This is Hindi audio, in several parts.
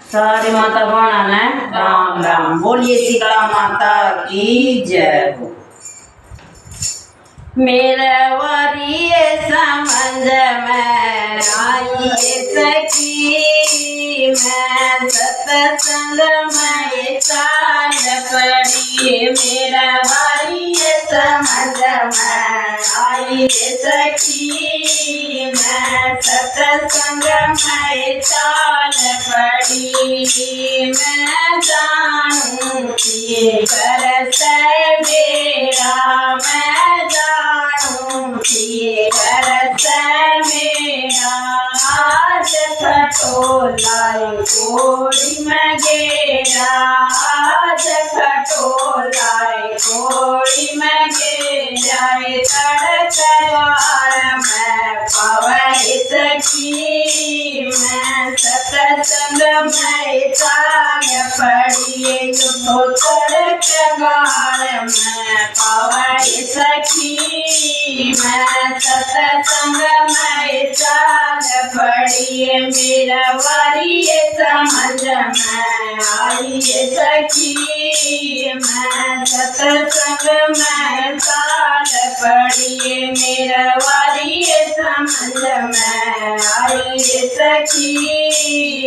सारी माता बहना ने राम राम। बोलिए शीतला माता की जय हो। मेरे वरीय समझ में आई सखी, मैं सत्संग में चाल पड़ी। मेरा वरीय समझ में आई सखी, मैं सत्संग में चाल पड़ी। मैं जानूं कि कर से मेरा, मैं जानूं कि कर से मेरा। आज खटोलाए कोड़ी में गेरा, आज खटोलाए कोड़ी में गेरा। तड़कवार में पवई सखी, मैं सत्संग में चाल पड़ी। तो तड़कवार में पवई सखी, मैं सत्संग में चाल पड़ी। मेरा वरीय समझ में आई सखी, मैं सत्संग में चाल पड़ी। मेरा वरीय समझ में आई सखी,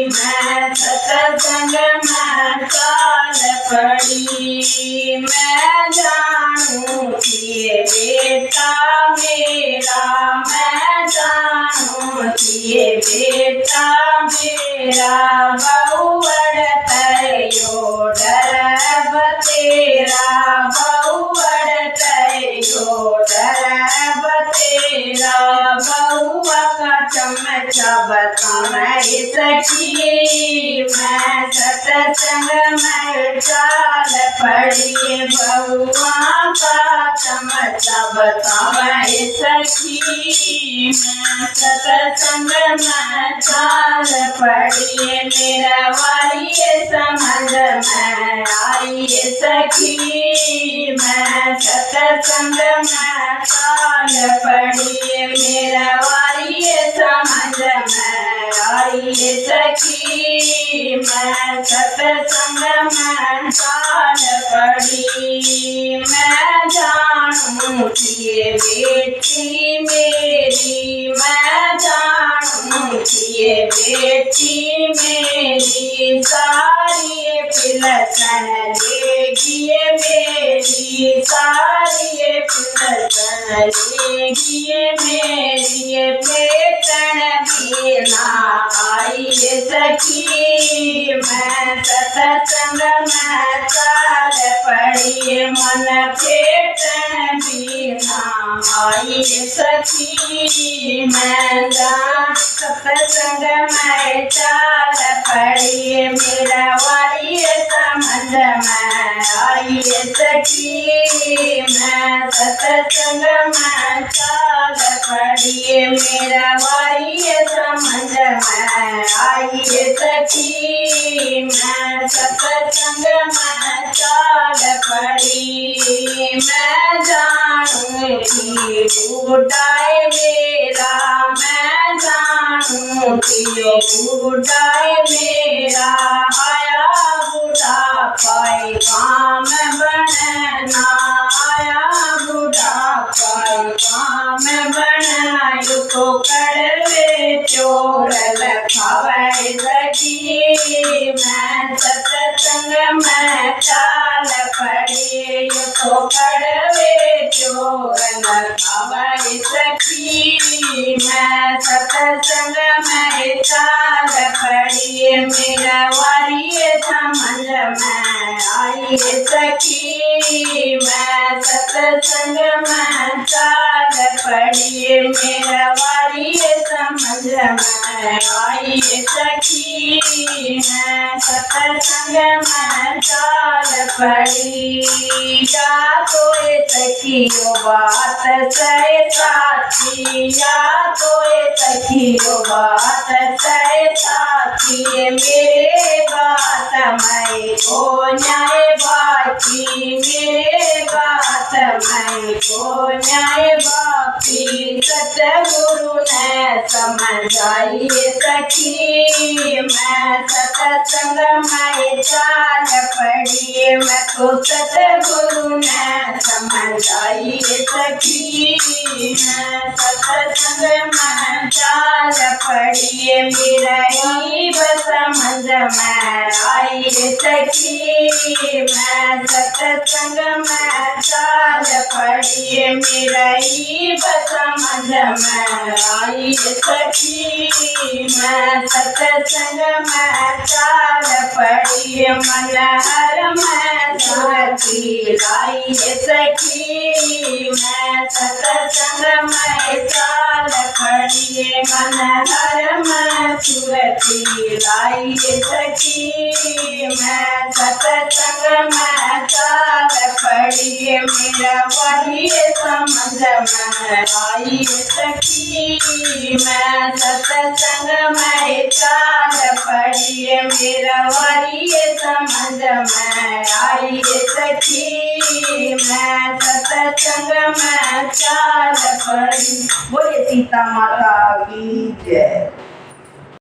मैं सत्संग में चाल पड़ी। मैं जानूं कि बेटा मेरा, मैं जानूं कि बेटा मेरा। बहुवड़ तयो डरब तेरा, बहुवड़ तयो डरब तेरा। बहुआ का चमचा बताए सखी, मैं सत्संग में चाल पड़ी। बहुआ का चमचा बताए सखी, मैं सत्संग में चाल पड़ी। मेरा वरीय समझ में आई सखी, मैं सत्संग में चाल पड़ी। मेरा वरीय समझ में आई सखी, मैं सत्संग में चाल पड़ी। मैं जानूं कि बेटी मेरी, मैं जानूं कि बेटी मेरी। सारी पिलसन लेगी मेरी, सारी पिलसन लेगी मेरी। पेटन भी ना आई सखी, मैं सत्संग में चाल पड़ी। मन पेटन भी ना आई सखी, मैं सत्संग में चाल पड़ी। मेरा वरीय समझ में आई सखी, मैं सत्संग में चाल पड़ी। मेरा वरीय समझ में आई सखी, मैं सत्संग में चाल पड़ी। मैं जानूं कि बूढ़ाए मेरा, मैं जानूं कि बूढ़ाए मेरा। आया बूढ़ा पाए काम बनना, आया बूढ़ा पाए काम बनना। तो कड़वे चोर लखावे लगी, मैं सत्संग में चाल पड़ी। तो कड़वे चोर लखावे सखी, मैं सत्संग में चाल पड़ी। मेरा वरीय समझ में आई सखी, मैं सत्संग में चाल पड़ी। मेरा वरीय समझ में आई सखी, मैं सत्संग में चाल पड़ी। या तो सखियो बात सहे साथी, या तो सखियो बात सहे साथी। मेरे बात मैं को न्याय बाकी, मेरे बात मैं को न्याय बाकी। सतगुरु ने समझाई सखी, मैं सत्संग सत्संग में चाल पड़ी मैं तो सतगुरु ने समझाई सखी मैं सत्संग में चाल पड़ी मेरा ही समझ में आई सखी मैं सत्संग में चाल पड़ी मेरा ही समझ में आई सखी मैं सत्संग में चाल पड़ी मन हर में सुरती लाई सखी मैं सत्संग में चाल पड़ी मन हर में सुरती लाई सखी मैं सत्संग में चाल पड़ी मेरा वही समझ में आई सखी मैं सत्संग में चाल पड़ी मेरा वही समझ में आई सखी मैं सत्संग में चाल पड़ी। बोले सीता माता की जय।